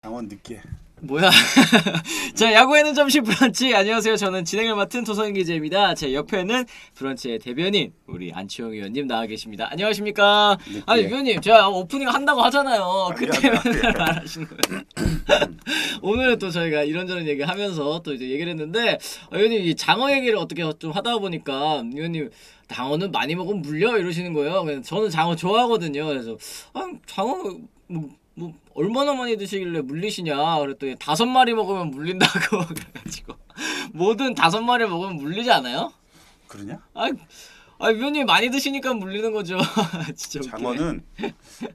강원 늦게. 뭐야? 자, 야구에는 점심 브런치. 안녕하세요. 저는 진행을 맡은 도성인 기자입니다. 제 옆에는 브런치의 대변인 우리 안치홍 의원님 나와 계십니다. 안녕하십니까? 아니 의원님, 제가 오프닝 한다고 하잖아요. 그때 맨날 안 하시는 거예요. 오늘 또 저희가 이런저런 얘기하면서 또 이제 얘기를 했는데 의원님 이 장어 얘기를 어떻게 좀 하다 보니까 의원님 장어는 많이 먹으면 물려 이러시는 거예요. 그래서 저는 장어 좋아하거든요. 그래서 장어 뭐 얼마나 많이 드시길래 물리시냐 그랬더니 5마리 먹으면 물린다고 그래가지고 뭐든 5마리 먹으면 물리지 않아요? 그러냐? 위원님 많이 드시니까 물리는 거죠. 진짜 웃기네. 장어는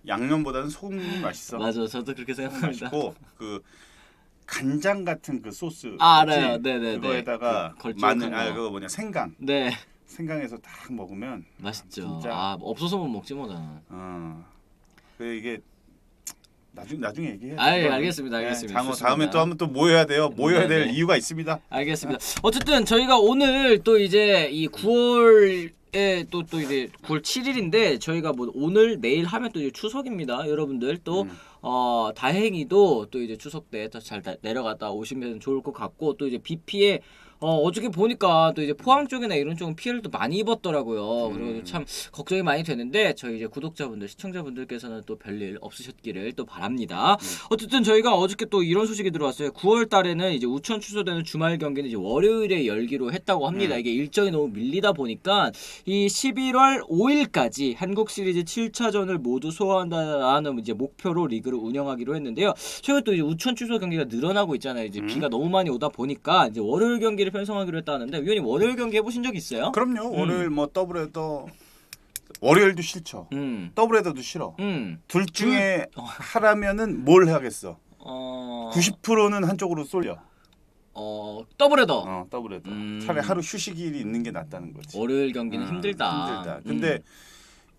양념보다는 소금이 맛있어. 맞아, 저도 그렇게 생각합니다. 맛있고 그 간장 같은 그 소스. 알아요. 네네네. 그거에다가 마늘, 그거 뭐냐 생강. 네. 생강에서 딱 먹으면 맛있죠. 진짜. 없어서 못 먹지 뭐 저는. 그 이게 나중에 얘기해. 알겠습니다. 장어 다음에 또 한번 또 모여야 돼요. 모여야 될 이유가 있습니다. 알겠습니다. 어쨌든 저희가 오늘 또 이제 이 9월에 또 이제 9월 7일인데 저희가 뭐 오늘 내일 하면 또 이제 추석입니다. 여러분들 또 다행히도 또 이제 추석 때 잘 내려갔다 오시면 좋을 것 같고 또 이제 비 피해 어저께 보니까 또 이제 포항 쪽이나 이런 쪽은 피해를 또 많이 입었더라고요. 그리고 참 걱정이 많이 되는데 저희 이제 구독자분들, 시청자분들께서는 또 별일 없으셨기를 또 바랍니다. 어쨌든 저희가 어저께 또 이런 소식이 들어왔어요. 9월 달에는 이제 우천 취소되는 주말 경기는 이제 월요일에 열기로 했다고 합니다. 이게 일정이 너무 밀리다 보니까 이 11월 5일까지 한국 시리즈 7차전을 모두 소화한다는 이제 목표로 리그를 운영하기로 했는데요. 최근 또 이제 우천 취소 경기가 늘어나고 있잖아요. 이제 비가 너무 많이 오다 보니까 이제 월요일 경기를 편성하기로 했다는데 위원님 월요일 경기 해보신 적 있어요? 그럼요. 월요일 뭐 더블헤더 월요일도 싫죠. 더블헤더도 싫어. 둘 중에 하라면은 뭘 하겠어? 90%는 한쪽으로 쏠려. 더블헤더. 더블헤더. 차라리 하루 휴식일이 있는 게 낫다는 거지. 월요일 경기는 힘들다. 근데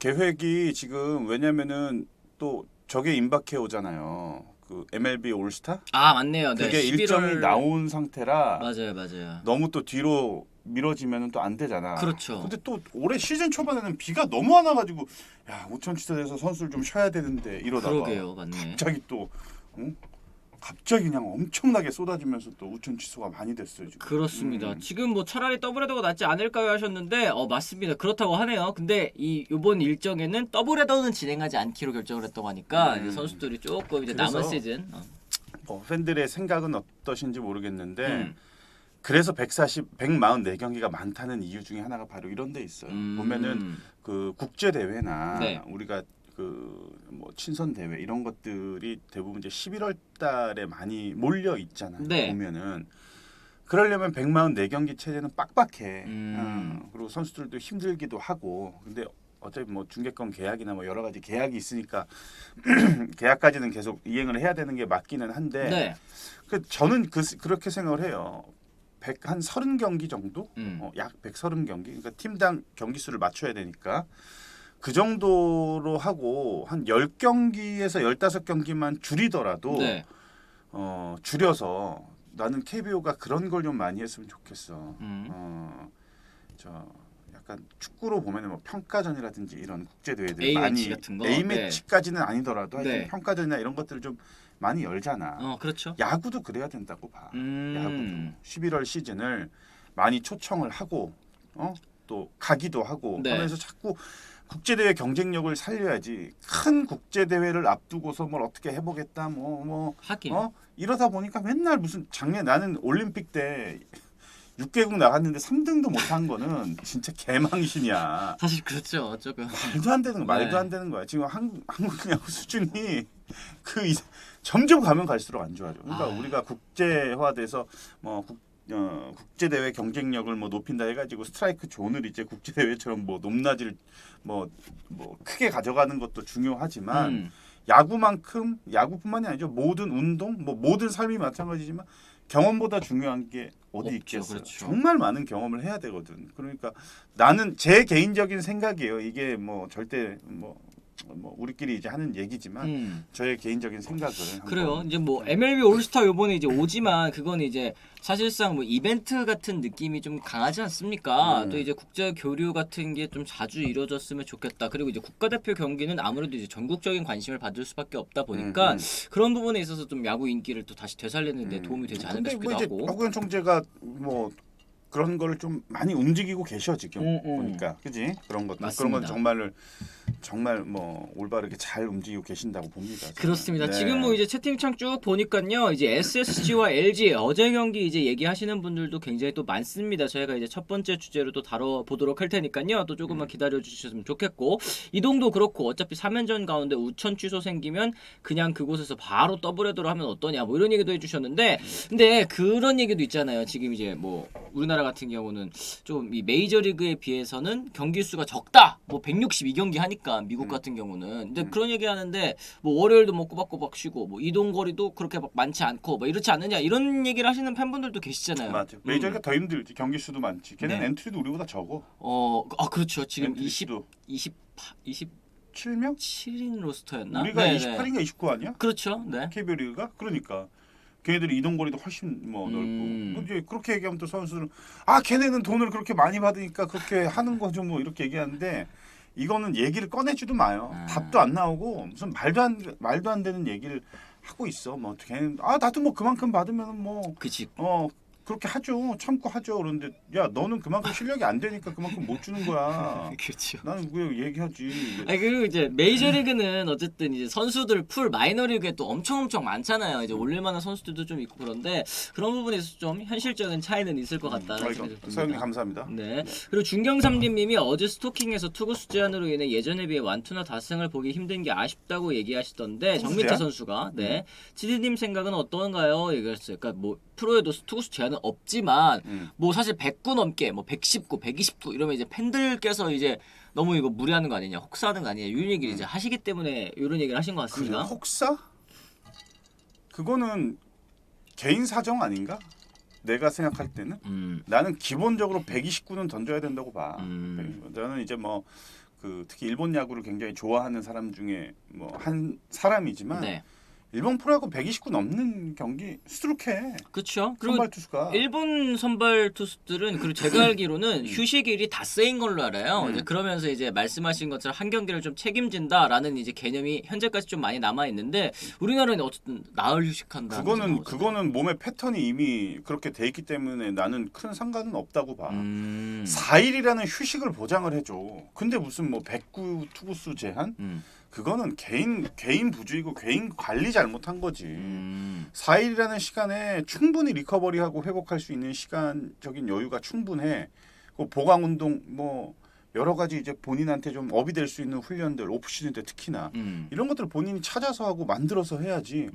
계획이 지금 왜냐면은 또 저게 임박해 오잖아요. 그 MLB 올스타? 맞네요. 네. 그게 11월... 일정이 나온 상태라 맞아요. 너무 또 뒤로 미뤄지면은 또 안 되잖아. 그렇죠. 근데 또 올해 시즌 초반에는 비가 너무 안 와가지고 야 우천 취소돼서 선수를 좀 쉬어야 되는데 이러다가 그러게요, 맞네. 갑자기 또 갑자기 그냥 엄청나게 쏟아지면서 또 우천 취소가 많이 됐어요 지금. 그렇습니다. 지금 뭐 차라리 더블헤더가 낫지 않을까요 하셨는데 맞습니다. 그렇다고 하네요. 근데 이번 일정에는 더블헤더는 진행하지 않기로 결정을 했다고 하니까 이제 선수들이 조금 이제 남은 시즌 팬들의 생각은 어떠신지 모르겠는데 그래서 144경기가 많다는 이유 중에 하나가 바로 이런 데 있어요. 보면은 그 국제 대회나 우리가 그 뭐 친선 대회 이런 것들이 대부분 이제 11월 달에 많이 몰려 있잖아요. 보면은 그러려면 144경기 체제는 빡빡해. 그리고 선수들도 힘들기도 하고. 근데 어차피 뭐 중계권 계약이나 뭐 여러 가지 계약이 있으니까 계약까지는 계속 이행을 해야 되는 게 맞기는 한데 저는 그렇게 생각을 해요. 한 30경기 정도? 약 130경기. 그러니까 팀당 경기 수를 맞춰야 되니까 그 정도로 하고 한 10경기에서 15경기만 줄이더라도 줄여서 나는 KBO가 그런 걸 좀 많이 했으면 좋겠어. 약간 축구로 보면은 뭐 평가전이라든지 이런 국제 대회들 많이 같은 거? A매치까지는 아니더라도 하여튼 평가전이나 이런 것들을 좀 많이 열잖아. 그렇죠. 야구도 그래야 된다고 봐. 야구도 11월 시즌을 많이 초청을 하고 또 가기도 하고 하면서 자꾸 국제대회 경쟁력을 살려야지. 큰 국제대회를 앞두고서 뭘 어떻게 해보겠다 하긴. 이러다 보니까 맨날 무슨 작년 나는 올림픽 때 6개국 나갔는데 3등도 못한 거는 진짜 개망신이야. 사실 그렇죠. 조금 말도 안 되는 거야. 지금 한국 야구 수준이 점점 가면 갈수록 안 좋아져. 그러니까 우리가 국제화돼서 뭐 국제 대회 경쟁력을 뭐 높인다 해가지고 스트라이크 존을 이제 국제 대회처럼 뭐 높낮이를 뭐 크게 가져가는 것도 중요하지만 야구뿐만이 아니죠. 모든 운동, 뭐 모든 삶이 마찬가지지만 경험보다 중요한 게 어디 있겠어요. 그렇죠. 정말 많은 경험을 해야 되거든. 그러니까 나는 제 개인적인 생각이에요. 이게 뭐 절대 뭐 뭐 우리끼리 이제 하는 얘기지만 저의 개인적인 생각을 그래요. 이제 뭐 MLB 올스타 요번에 이제 오지만 그건 이제 사실상 뭐 이벤트 같은 느낌이 좀 강하지 않습니까? 또 이제 국제 교류 같은 게 좀 자주 이루어졌으면 좋겠다. 그리고 이제 국가대표 경기는 아무래도 이제 전국적인 관심을 받을 수밖에 없다 보니까 그런 부분에 있어서 좀 야구 인기를 또 다시 되살리는 데 도움이 되지 않을까 싶기도 뭐 이제 하고. 박우현 총재가 뭐 그런 거를 좀 많이 움직이고 계셔 지금 보니까, 그지? 그런 것들, 그런 건 정말 뭐 올바르게 잘 움직이고 계신다고 봅니다. 저는. 그렇습니다. 네. 지금 뭐 이제 채팅창 쭉 보니까요, 이제 SSG와 LG 어제 경기 이제 얘기하시는 분들도 굉장히 또 많습니다. 저희가 이제 첫 번째 주제로 또 다뤄보도록 할 테니까요, 또 조금만 기다려 주셨으면 좋겠고, 이동도 그렇고 어차피 3연전 가운데 우천 취소 생기면 그냥 그곳에서 바로 더블헤더로 하면 어떠냐, 뭐 이런 얘기도 해주셨는데, 근데 그런 얘기도 있잖아요. 지금 이제 뭐 우리나라 같은 경우는 좀 이 메이저리그에 비해서는 경기 수가 적다. 뭐 162경기 하니까 미국 같은 경우는. 근데 그런 얘기 하는데 뭐 월요일도 뭐 꼬박꼬박 쉬고 뭐 이동 거리도 그렇게 막 많지 않고 뭐 이렇지 않느냐 이런 얘기를 하시는 팬분들도 계시잖아요. 맞아. 메이저리가 더 힘들지. 경기 수도 많지. 걔는 네. 엔트리도 우리보다 적어. 그렇죠. 지금 엔트리 20 수도. 27명? 7인 로스터였나? 우리가 네네. 28인가 29 아니야? 그렇죠. 네. KBO 리그가? 그러니까 걔네들이 이동 거리도 훨씬 뭐 넓고. 뭐 이제 그렇게 얘기하면 또 선수들은 걔네는 돈을 그렇게 많이 받으니까 그렇게 하는 거죠 뭐 이렇게 얘기하는데, 이거는 얘기를 꺼내지도 마요. 답도 안 나오고 무슨 말도 안 되는 얘기를 하고 있어. 뭐 걔는 나도 뭐 그만큼 받으면 뭐 그치. 그렇게 하죠. 참고 하죠. 그런데 야 너는 그만큼 실력이 안 되니까 그만큼 못 주는 거야. 그렇죠. 나는 왜 얘기하지. 아니 그리고 이제 메이저리그는 어쨌든 이제 선수들 풀 마이너리그에 또 엄청 많잖아요. 이제 올릴만한 선수들도 좀 있고 그런데 그런 부분에서 좀 현실적인 차이는 있을 것 같다는 생각이 듭니다. 사장님 감사합니다. 네. 그리고 준경삼님이 어제 스토킹에서 투구수 제한으로 인해 예전에 비해 완투나 다승을 보기 힘든 게 아쉽다고 얘기하시던데 정민태 제한? 선수가 치디님 생각은 어떤가요? 얘기했어요. 그러니까 뭐 프로에도 투구수 제한은 없지만 뭐 사실 100구 넘게 뭐 119, 129 이러면 이제 팬들께서 이제 너무 이거 무리하는 거 아니냐, 혹사하는 거 아니냐 이런 얘기를 이제 하시기 때문에 이런 얘기를 하신 것 같습니다. 그래, 혹사? 그거는 개인 사정 아닌가? 내가 생각할 때는 나는 기본적으로 129는 던져야 된다고 봐. 저는 이제 뭐 특히 일본 야구를 굉장히 좋아하는 사람 중에 뭐 한 사람이지만 네. 일본 프로야구 129 넘는 경기 수두룩해. 그렇죠. 그리고 선발 투수가. 일본 선발 투수들은 그리고 제가 알기로는 휴식일이 다 쓰인 걸로 알아요. 이제 그러면서 이제 말씀하신 것처럼 한 경기를 좀 책임진다라는 이제 개념이 현재까지 좀 많이 남아 있는데 우리나라는 어쨌든 나흘 휴식한다. 그거는 몸의 패턴이 이미 그렇게 돼 있기 때문에 나는 큰 상관은 없다고 봐. 4일이라는 휴식을 보장을 해줘. 근데 무슨 뭐 109 투구수 제한? 그거는 개인 부주의고 개인 관리 잘못한 거지. 4일이라는 시간에 충분히 리커버리하고 회복할 수 있는 시간적인 여유가 충분해. 그 보강 운동 뭐 여러 가지 이제 본인한테 좀 업이 될 수 있는 훈련들 오프시즌 때 특히나 이런 것들 본인이 찾아서 하고 만들어서 해야지.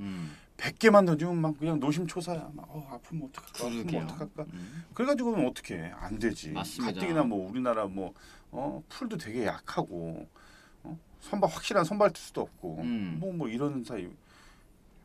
100개만 던지면 막 그냥 노심초사야. 막 아프면 어떡할까? 그래가지고는 어떻게 해? 안 되지. 맞습니다. 가뜩이나 뭐 우리나라 뭐 풀도 되게 약하고. 확실한 선발 투수도 없고 뭐 이런 사이.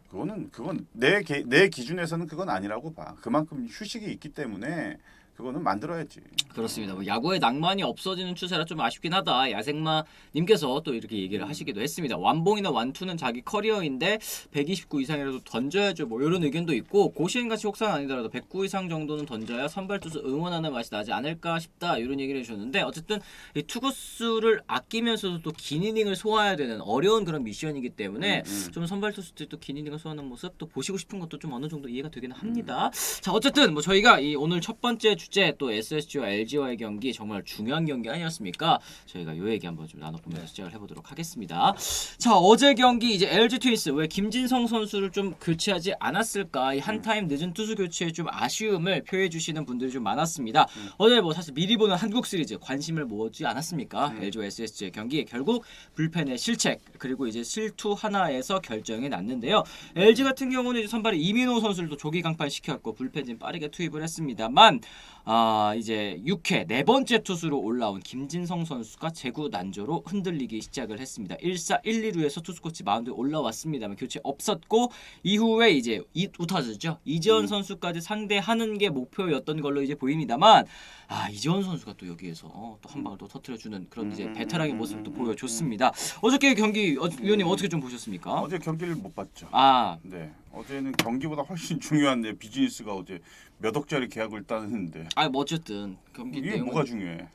그건 내 기준에서는 그건 아니라고 봐. 그만큼 휴식이 있기 때문에 그거는 만들어야지. 그렇습니다. 뭐 야구의 낭만이 없어지는 추세라 좀 아쉽긴 하다. 야생마님께서 또 이렇게 얘기를 하시기도 했습니다. 완봉이나 완투는 자기 커리어인데 129 이상이라도 던져야죠. 뭐 이런 의견도 있고 고시행같이 혹사는 아니더라도 109 이상 정도는 던져야 선발 투수 응원하는 맛이 나지 않을까 싶다. 이런 얘기를 해주셨는데 어쨌든 이 투구수를 아끼면서도 또 긴 이닝을 소화해야 되는 어려운 그런 미션이기 때문에 좀 선발 투수들이 또 긴 이닝을 소화하는 모습 또 보시고 싶은 것도 좀 어느 정도 이해가 되긴 합니다. 자 어쨌든 뭐 저희가 이 오늘 첫 번째 주제 또 SSG와 LG와의 경기 정말 중요한 경기 아니었습니까? 저희가 이 얘기 한번 좀 나눠보면서 시작을 해보도록 하겠습니다. 자 어제 경기 이제 LG 트윈스 왜 김진성 선수를 좀 교체하지 않았을까? 이 한 타임 늦은 투수 교체에 좀 아쉬움을 표해 주시는 분들이 좀 많았습니다. 어제 뭐 사실 미리 보는 한국 시리즈 관심을 모으지 않았습니까? LG와 SSG의 경기 결국 불펜의 실책 그리고 이제 실투 하나에서 결정이 났는데요. LG 같은 경우는 이제 선발에 이민호 선수를 또 조기 강판 시켰고 불펜진 빠르게 투입을 했습니다만 이제 6회 네 번째 투수로 올라온 김진성 선수가 제구 난조로 흔들리기 시작을 했습니다. 1사 1, 2루에서 투수 코치 마운드에 올라왔습니다만 교체 없었고 이후에 이제 우타자죠. 이재원 선수까지 상대하는 게 목표였던 걸로 이제 보입니다만 이재원 선수가 또 여기에서 또 한 방을 또 터뜨려주는 그런 이제 베테랑의 모습을 또 보여줬습니다. 어저께 경기 위원님 어떻게 좀 보셨습니까? 어제 경기를 못 봤죠. 네. 어제는 경기보다 훨씬 중요한데 비즈니스가 어제 몇 억짜리 계약을 따는데. 뭐 어쨌든 경기 이게 내용은 뭐가 중요해?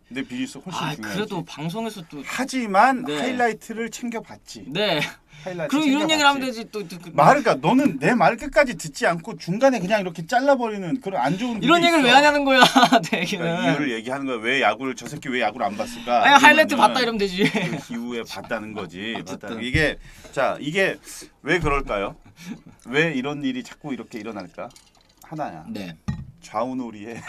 내 비즈니스 훨씬 중요하지. 그래도 방송에서 또 하지만 하이라이트를 챙겨봤지. 네. 하이라이트 그럼 이런 얘기를 하면 되지 또 그러니까 너는 내 말 끝까지 듣지 않고 중간에 그냥 이렇게 잘라버리는 그런 안 좋은 이런 얘기를 있어. 왜 하냐는 거야. 되기는. 그러니까 이유를 얘기하는 거야. 왜 야구를 저 새끼 왜 야구를 안 봤을까? 하이라이트 봤다 이러면 되지. 그 이후에 봤다는 거지. 이게 왜 그럴까요? 왜 이런 일이 자꾸 이렇게 일어날까? 하나야. 네. 좌우놀이에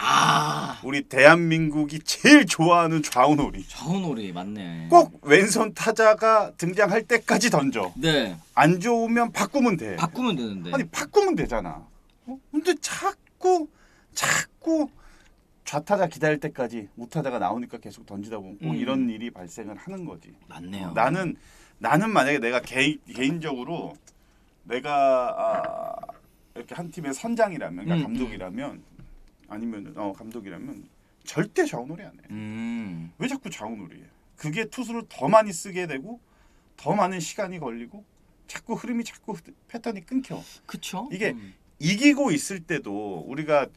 우리 대한민국이 제일 좋아하는 좌우놀이. 좌우놀이 맞네. 꼭 왼손 타자가 등장할 때까지 던져. 네. 안 좋으면 바꾸면 돼. 바꾸면 되는데. 아니 바꾸면 되잖아. 근데 자꾸 좌타자 기다릴 때까지 우타자가 나오니까 계속 던지다 보면 꼭 이런 일이 발생을 하는 거지. 맞네요. 나는 만약에 내가 개인적으로 내가 이렇게 한 팀의 선장이라면, 그러니까 감독이라면 아니면 감독이라면 절대 좌우놀이 안 해. 왜 자꾸 좌우놀이 해? 그게 투수를 더 많이 쓰게 되고 더 많은 시간이 걸리고 자꾸 패턴이 끊겨. 그쵸? 이게 이기고 있을 때도 우리가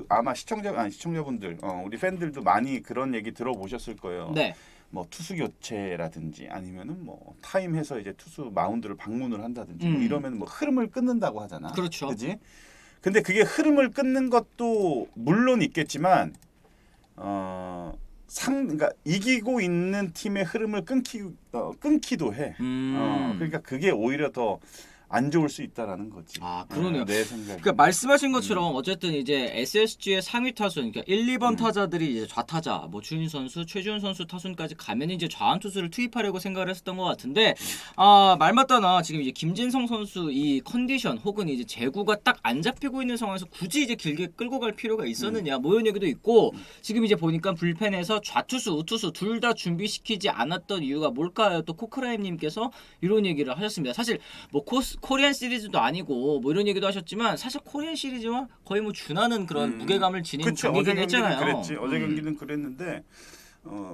아마 시청자분들 우리 팬들도 많이 그런 얘기 들어보셨을 거예요. 네. 뭐 투수 교체라든지 아니면은 뭐 타임해서 이제 투수 마운드를 방문을 한다든지 뭐 이러면 뭐 흐름을 끊는다고 하잖아. 그렇죠. 그지? 근데 그게 흐름을 끊는 것도 물론 있겠지만 그러니까 이기고 있는 팀의 흐름을 끊기도 해. 그러니까 그게 오히려 더 안 좋을 수 있다라는 거지. 그러네요. 내 생각에. 그러니까 말씀하신 것처럼 어쨌든 이제 SSG의 상위 타순, 그러니까 1, 2번 타자들이 이제 좌타자, 뭐 주인 선수, 최지훈 선수 타순까지 가면 이제 좌완 투수를 투입하려고 생각을 했었던 것 같은데, 말 맞다나 지금 이제 김진성 선수 이 컨디션 혹은 이제 제구가 딱 안 잡히고 있는 상황에서 굳이 이제 길게 끌고 갈 필요가 있었느냐, 뭐 이런 얘기도 있고, 지금 이제 보니까 불펜에서 좌투수, 우투수 둘 다 준비시키지 않았던 이유가 뭘까요? 또 코크라임님께서 이런 얘기를 하셨습니다. 사실 뭐 코리안 시리즈도 아니고 뭐 이런 얘기도 하셨지만 사실 코리안 시리즈와 거의 뭐 준하는 그런 무게감을 지닌 경기긴 했잖아요. 그랬지. 어제 경기는 그랬는데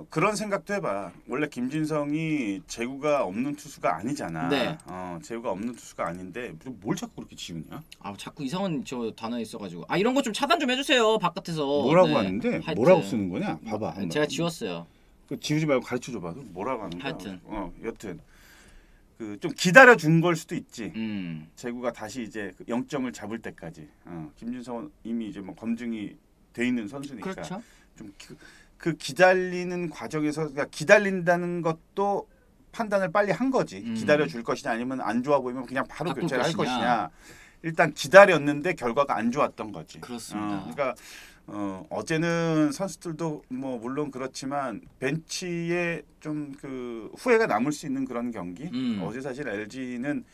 그런 생각도 해봐. 원래 김진성이 제구가 없는 투수가 아니잖아. 네. 제구가 없는 투수가 아닌데 뭘 자꾸 그렇게 지우냐? 자꾸 이상한 저 단어 있어가지고 바깥에서 좀 차단 좀 해주세요. 바깥에서. 뭐라고 하는데 하여튼. 뭐라고 쓰는 거냐? 봐봐. 한번. 제가 지웠어요. 지우지 말고 가르쳐 줘봐. 뭐라고 하는 거야? 하여튼. 여튼. 좀 기다려 준 걸 수도 있지. 제구가 다시 이제 0점을 잡을 때까지. 김진성은 이미 이제 뭐 검증이 돼 있는 선수니까. 그렇죠. 좀 그 기다리는 과정에서 그러니까 기다린다는 것도 판단을 빨리 한 거지. 기다려 줄 것이냐 아니면 안 좋아 보이면 그냥 바로 교체를 할 것이냐. 일단 기다렸는데 결과가 안 좋았던 거지. 그렇습니다. 그러니까 어제는 선수들도 뭐 물론 그렇지만 벤치에 좀 후회가 남을 수 있는 그런 경기. 어제 사실 LG는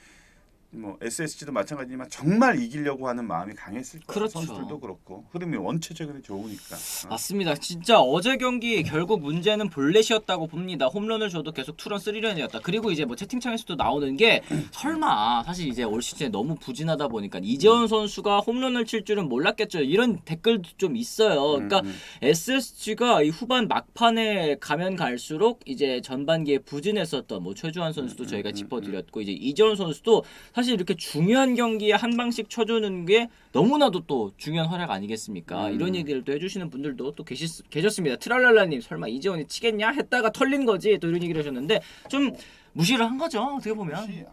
뭐 SSG도 마찬가지지만 정말 이기려고 하는 마음이 강했을 거예요. 그렇죠. 선수들도 그렇고 흐름이 원체적으로 좋으니까. 맞습니다. 진짜 어제 경기 결국 문제는 볼넷이었다고 봅니다. 홈런을 줘도 계속 투런 3런이었다. 그리고 이제 뭐 채팅창에서도 나오는 게 설마 사실 이제 올 시즌에 너무 부진하다 보니까 이재원 선수가 홈런을 칠 줄은 몰랐겠죠. 이런 댓글도 좀 있어요. 그러니까 SSG가 이 후반 막판에 가면 갈수록 이제 전반기에 부진했었던 뭐 최주환 선수도 저희가 짚어드렸고 이제 이재원 선수도 사실 이렇게 중요한 경기에 한 방씩 쳐주는 게 너무나도 또 중요한 활약 아니겠습니까? 이런 얘기를 또 해주시는 분들도 또 계셨습니다. 트랄랄라님 설마 이재원이 치겠냐 했다가 털린 거지 또 이런 얘기를 하셨는데 좀 무시를 한 거죠 어떻게 보면.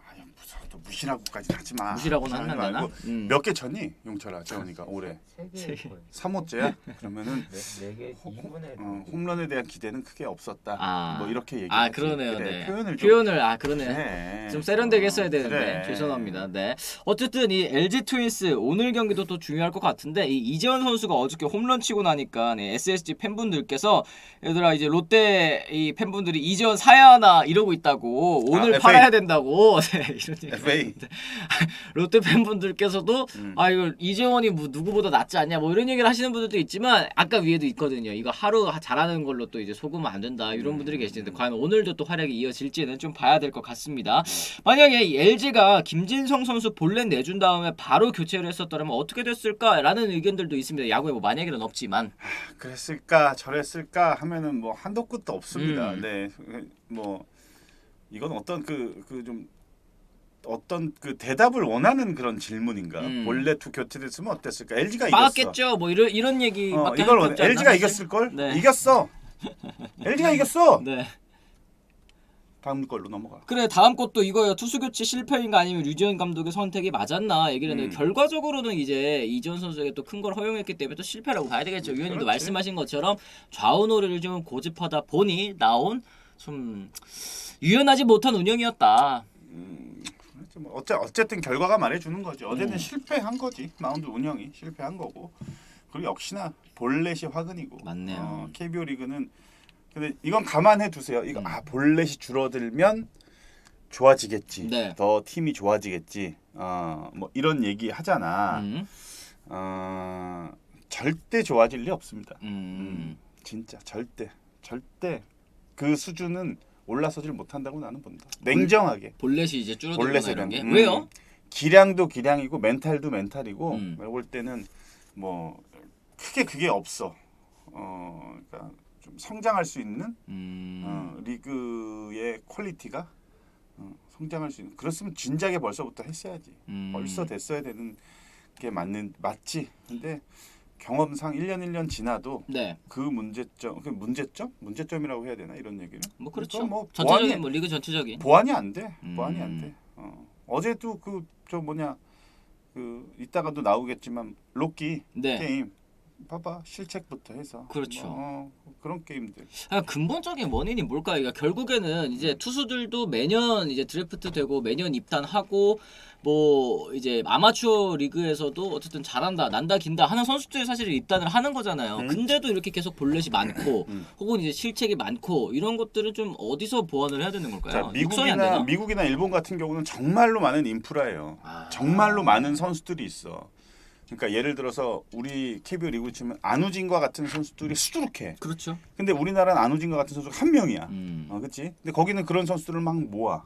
또 무시라고까지는 하지 마. 무시라고는 하면 안 되나? 몇 개 쳤니 용철아 재원이가 올해? 3호째야? 그러면은 4개 홈런에 대한 기대는 크게 없었다. 뭐 이렇게 얘기하지. 그러네요. 그래, 네. 표현을 그러네. 그래. 좀 세련되게 했어야 되는데 그래. 죄송합니다. 네. 어쨌든 이 LG 트윈스 오늘 경기도 또 중요할 것 같은데 이 이재원 선수가 어저께 홈런 치고 나니까 SSG 팬분들께서 얘들아 이제 롯데 이 팬분들이 이재원 사야 하나 이러고 있다고 오늘 FA. 팔아야 된다고 네, 이런 얘기. FA. 롯데 팬분들께서도 아 이거 이재원이 뭐 누구보다 낫지 않냐 뭐 이런 얘기를 하시는 분들도 있지만 아까 위에도 있거든요. 이거 하루 잘하는 걸로 또 이제 속으면 안 된다 이런 분들이 계시는데 과연 오늘도 또 활약이 이어질지는 좀 봐야 될 것 같습니다. 만약에 LG가 김진성 선수 볼넷 내준 다음에 바로 교체를 했었더라면 어떻게 됐을까라는 의견들도 있습니다. 야구에 뭐 만약에는 없지만 그랬을까 저랬을까 하면은 뭐 한도 끝도 없습니다. 네, 뭐 이건 어떤 좀 어떤 그 대답을 원하는 그런 질문인가? 볼넷 투 교체됐으면 어땠을까? LG가 이겼어. 막았겠죠. 뭐 이런 얘기밖에 이걸 할 게 없지 않나, LG가 사실? 이겼을 걸? 네. 이겼어. LG가 이겼어. 네. 다음 걸로 넘어가. 그래 다음 것도 이거예요. 투수 교체 실패인가 아니면 류지현 감독의 선택이 맞았나 얘기를 했는데 결과적으로는 이제 이지원 선수에게 또 큰 걸 허용했기 때문에 또 실패라고 봐야 되겠죠. 위원님도 그렇지. 말씀하신 것처럼 좌우노래를 좀 고집하다 보니 나온 좀 유연하지 못한 운영이었다. 뭐 어쨌든 결과가 말해주는 거죠. 어제는 실패한 거지. 마운드 운영이 실패한 거고. 그리고 역시나 볼넷이 화근이고. 맞네요. KBO 리그는 근데 이건 감안해 두세요. 이거 볼넷이 줄어들면 좋아지겠지. 네. 더 팀이 좋아지겠지. 뭐 이런 얘기 하잖아. 절대 좋아질 리 없습니다. 진짜 절대 그 수준은 올라서질 못한다고 나는 본다. 냉정하게. 볼넷이 이제 줄어들거나 이런 게 왜요? 기량도 기량이고 멘탈도 멘탈이고 내가 볼 때는 뭐 크게 그게 없어. 그러니까 좀 성장할 수 있는 리그의 퀄리티가 성장할 수 있는 그렇으면 진작에 벌써부터 했어야지. 벌써 됐어야 되는 게 맞지. 근데 경험상 1년 지나도 네. 그 문제점이라고 해야 되나 이런 얘기는? 뭐 그렇죠. 뭐 전체적인 뭐 리그 전체적인 보완이 안 돼. 보완이 안 돼. 어제도 이따가도 나오겠지만 로키 네. 게임 봐봐 실책부터 해서 그렇죠. 그런 게임들. 근본적인 원인이 뭘까요? 그러니까 결국에는 이제 투수들도 매년 이제 드래프트 되고 매년 입단하고 뭐 이제 아마추어 리그에서도 어쨌든 잘한다, 난다, 긴다 하는 선수들이 사실 입단을 하는 거잖아요. 근데도 이렇게 계속 볼넷이 많고 혹은 이제 실책이 많고 이런 것들을 좀 어디서 보완을 해야 되는 걸까요? 자, 육성이 안 되나? 미국이나 일본 같은 경우는 정말로 많은 인프라예요. 정말로 많은 선수들이 있어. 그러니까 예를 들어서 우리 KBO 리그 치면 안우진과 같은 선수들이 수두룩해. 그렇죠. 근데 우리나라는 안우진과 같은 선수가 한 명이야. 그렇지? 근데 거기는 그런 선수들을 막 모아.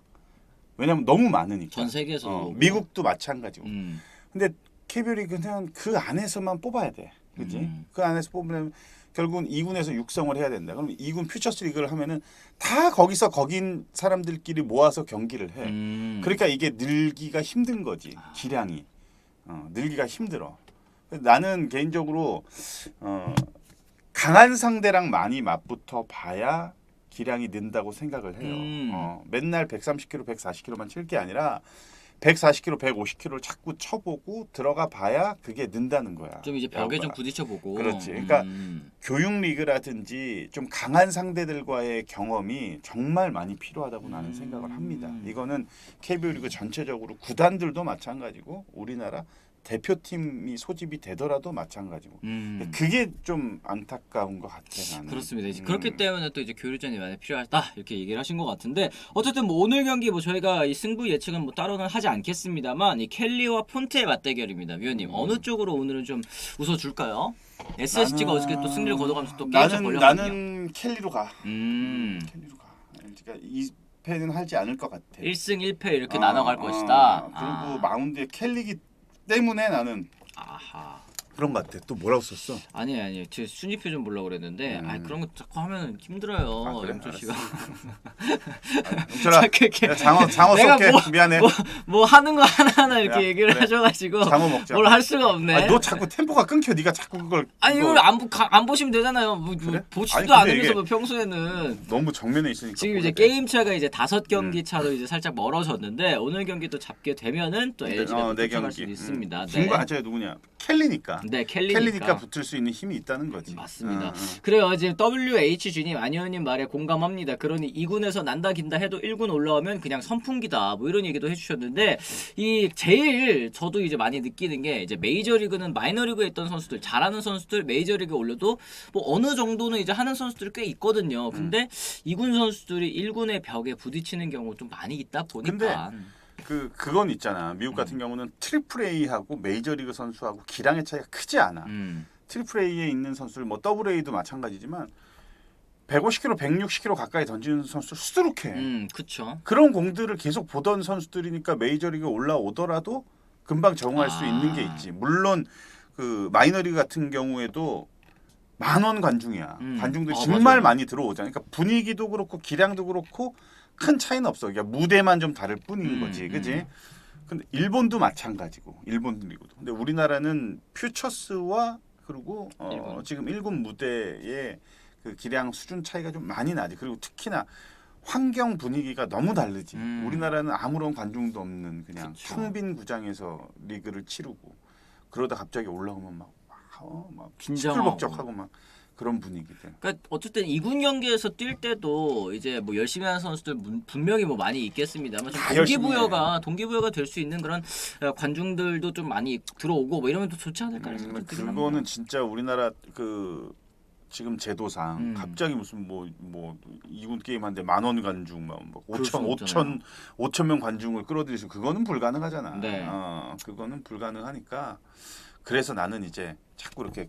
왜냐면 너무 많으니까. 전 세계에서 미국도 마찬가지고. 음. 근데 KBO 리그는 그 안에서만 뽑아야 돼. 그렇지? 그 안에서 뽑으면 결국은 2군에서 육성을 해야 된다. 그럼 2군 퓨처스 리그를 하면은 다 거기서 거긴 사람들끼리 모아서 경기를 해. 그러니까 이게 늘기가 힘든 거지. 기량이. 늘기가 힘들어. 나는 개인적으로 강한 상대랑 많이 맞붙어 봐야 기량이 는다고 생각을 해요. 맨날 130km, 140km만 칠 게 아니라 140km, 150km를 자꾸 쳐보고 들어가 봐야 그게 는다는 거야. 좀 이제 벽에 좀 부딪혀보고. 그렇지. 그러니까 교육 리그라든지 좀 강한 상대들과의 경험이 정말 많이 필요하다고 나는 생각을 합니다. 이거는 KBO 리그 전체적으로 구단들도 마찬가지고 우리나라 대표팀이 소집이 되더라도 마찬가지고 그게 좀 안타까운 것 같아 나는. 그렇습니다. 이제 그렇기 때문에 또 이제 교류전이 많이 필요하다 이렇게 얘기를 하신 것 같은데 어쨌든 뭐 오늘 경기 뭐 저희가 이 승부 예측은 뭐 따로는 하지 않겠습니다만 이 켈리와 폰테의 맞대결입니다. 위원님 어느 쪽으로 오늘은 좀 웃어줄까요? SSG가 어저께 또 승리를 거둬가면서 또 게임차 벌려거든요. 나는 켈리로 가. 켈리로 가. 그러니까 2패는 하지 않을 것 같아. 1승 1패 이렇게 나눠갈 것이다. 그리고 마운드에 켈리기 때문에 나는 아하. 그런 것 같아. 또 뭐라고 썼어? 아니에요. 제 순위표 좀 보려고 그랬는데 그런 거 자꾸 하면 힘들어요. 그래? 영철 씨가. 영철아, 장어 내가 쏠게. 미안해. 뭐 하는 거 하나하나 이렇게 야, 얘기를 그래. 하셔가지고 장어 먹자. 뭘 할 수가 없네. 너 자꾸 템포가 끊겨. 네가 자꾸 그걸. 아니 이걸 안 보시면 되잖아요. 뭐 그래? 보지도 아니, 근데 않으면서 이게 뭐 평소에는 너무 정면에 있으니까. 지금 이제 게임 차가 이제 5경기 차로 이제 살짝 멀어졌는데 오늘 경기 또 잡게 되면은 또 LG가 네 붙어갈 경기. 수 있습니다. 중간 저 누구냐? 켈리니까. 네, 켈리니까 붙을 수 있는 힘이 있다는 거지. 맞습니다. 그래요. 지금 WHG님 안현님 말에 공감합니다. 그러니 2군에서 난다 긴다 해도 1군 올라오면 그냥 선풍기다. 뭐 이런 얘기도 해주셨는데 이 제일 저도 이제 많이 느끼는 게 이제 메이저리그는 마이너리그에 있던 선수들 잘하는 선수들 메이저리그에 올려도 뭐 어느 정도는 이제 하는 선수들이 꽤 있거든요. 근데 2군 선수들이 1군의 벽에 부딪히는 경우 좀 많이 있다 보니까. 그건 있잖아. 미국 같은 경우는 트리플 A하고 메이저리그 선수하고 기량의 차이가 크지 않아. 트리플 A에 있는 선수들 뭐 더블 A도 마찬가지지만 150km, 160km 가까이 던지는 선수를 수두룩해. 그렇죠. 그런 공들을 계속 보던 선수들이니까 메이저리그 올라오더라도 금방 적응할 수 있는 게 있지. 물론 그 마이너리그 같은 경우에도 만원 관중이야. 관중들이 정말 맞아요. 많이 들어오잖아. 그러니까 분위기도 그렇고 기량도 그렇고 큰 차이는 없어. 그러니까 무대만 좀 다를 뿐인 거지. 그지? 근데 일본도 마찬가지고. 일본 리그도. 근데 우리나라는 퓨처스와 그리고 지금 1군 무대의 그 기량 수준 차이가 좀 많이 나지. 그리고 특히나 환경 분위기가 너무 다르지. 우리나라는 아무런 관중도 없는 그냥 텅 빈 구장에서 리그를 치르고 그러다 갑자기 올라오면 막 시끌벅적하고 막 그런 분위기들. 그러니까 어쨌든 2군 경기에서 뛸 때도 이제 뭐 열심히 하는 선수들 분명히 뭐 많이 있겠습니다만 동기부여가 될 수 있는 그런 관중들도 좀 많이 들어오고 뭐 이러면 또 좋지 않을까 생각이 들긴 합니다. 그거는 진짜 우리나라 그 지금 제도상 갑자기 무슨 뭐 2군 게임 한데 10,000원 관중 막 5천 명 관중을 끌어들이시고 그거는 불가능하잖아. 네. 그거는 불가능하니까 그래서 나는 이제 자꾸 이렇게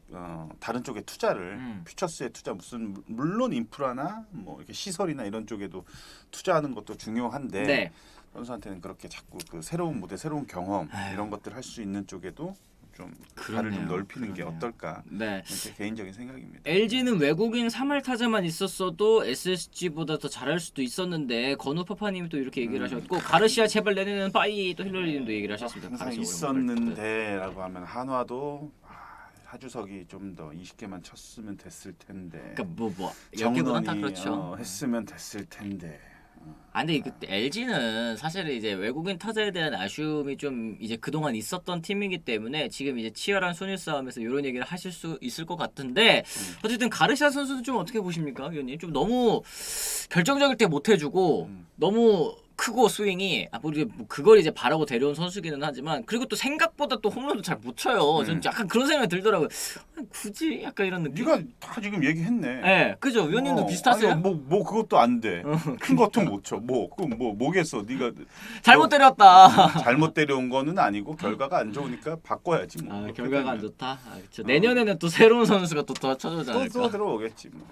다른 쪽에 투자를 퓨처스에 투자 무슨 물론 인프라나 뭐 이렇게 시설이나 이런 쪽에도 투자하는 것도 중요한데 네. 선수한테는 그렇게 자꾸 그 새로운 무대, 새로운 경험 이런 것들 할 수 있는 쪽에도 좀 발을 좀 넓히는 게 어떨까? 네. 제 개인적인 생각입니다. LG는 외국인 3할 타자만 있었어도 SSG보다 더 잘할 수도 있었는데 건우 파파님이 또 이렇게 얘기를 하셨고 가르시아 제발 내내는 빠이 또 힐러리님도 얘기를 하셨습니다. 항상 있었는데라고 하면 한화도 하주석이 좀 더 20개만 쳤으면 됐을 텐데. 그러니까 뭐 10개보단 다 정은원이 그렇죠. 했으면 됐을 텐데. 근데 LG는 사실은 이제 외국인 타자에 대한 아쉬움이 좀 이제 그동안 있었던 팀이기 때문에 지금 이제 치열한 순위 싸움에서 이런 얘기를 하실 수 있을 것 같은데 어쨌든 가르시아 선수는 좀 어떻게 보십니까, 위원님? 좀 너무 결정적일 때 못 해주고 너무 크고 스윙이 우리 뭐 그걸 이제 바라고 데려온 선수기는 하지만 그리고 또 생각보다 또 홈런도 잘 못 쳐요. 저는 약간 그런 생각이 들더라고요. 굳이 약간 이런 느낌. 네가 다 지금 얘기했네. 네, 그죠. 위원님도 비슷하세요? 아니, 뭐 그것도 안 돼. 큰 것도 못 쳐. 뭐겠어. 네가 잘못 때렸다. 잘못 때려온 거는 아니고 결과가 안 좋으니까 바꿔야지 뭐. 결과가 안 좋다. 그렇죠. 내년에는 또 새로운 선수가 또 더 쳐주지 않을까. 또 들어오겠지 뭐.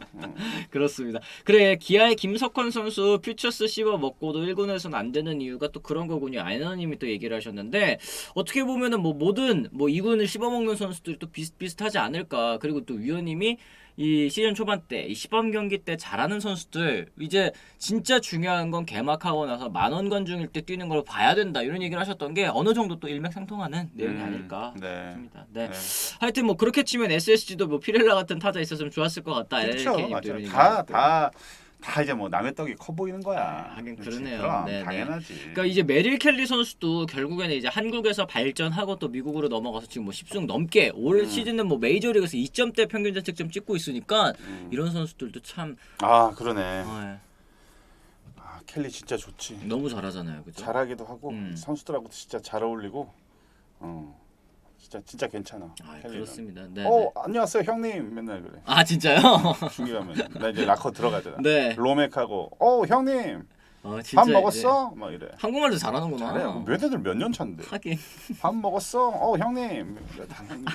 그렇습니다. 그래 기아의 김석환 선수 퓨처스 씹어 먹고도 1군에서는 안 되는 이유가 또 그런 거군요. 아이너님이 또 얘기를 하셨는데 어떻게 보면은 뭐 모든 뭐 2군을 씹어 먹는 선수들이 또 비슷비슷하지 않을까. 그리고 또 위원님이 이 시즌 초반 때 이 시범 경기 때 잘하는 선수들 이제 진짜 중요한 건 개막하고 나서 만원 관중일 때 뛰는 걸 봐야 된다 이런 얘기를 하셨던 게 어느 정도 또 일맥상통하는 내용이 아닐까 싶습니다. 네. 하여튼 뭐 그렇게 치면 SSG도 뭐 피렐라 같은 타자 있었으면 좋았을 것 같다. 그렇죠. 다 이제 뭐 남의 떡이 커 보이는 거야. 하긴 그러네요. 그럼 네네. 당연하지. 그러니까 이제 메릴 켈리 선수도 결국에는 이제 한국에서 발전하고 또 미국으로 넘어가서 지금 뭐 10승 넘게 올 시즌은 뭐 메이저리그에서 2점대 평균 자책점 찍고 있으니까 이런 선수들도 참 그러네. 네. 켈리 진짜 좋지. 너무 잘하잖아요. 그죠? 잘하기도 하고 선수들하고도 진짜 잘 어울리고 진짜 괜찮아. 켈리는. 그렇습니다. 네. 안녕하세요 형님 맨날 그래. 진짜요? 중요하면 나 이제 라커 들어가잖아. 네. 로맥하고 형님 진짜 밥 먹었어? 막 이래. 한국말도 잘하는구나. 잘해. 애들 몇 년 차인데. 하긴. 밥 먹었어? 형님. 당연히.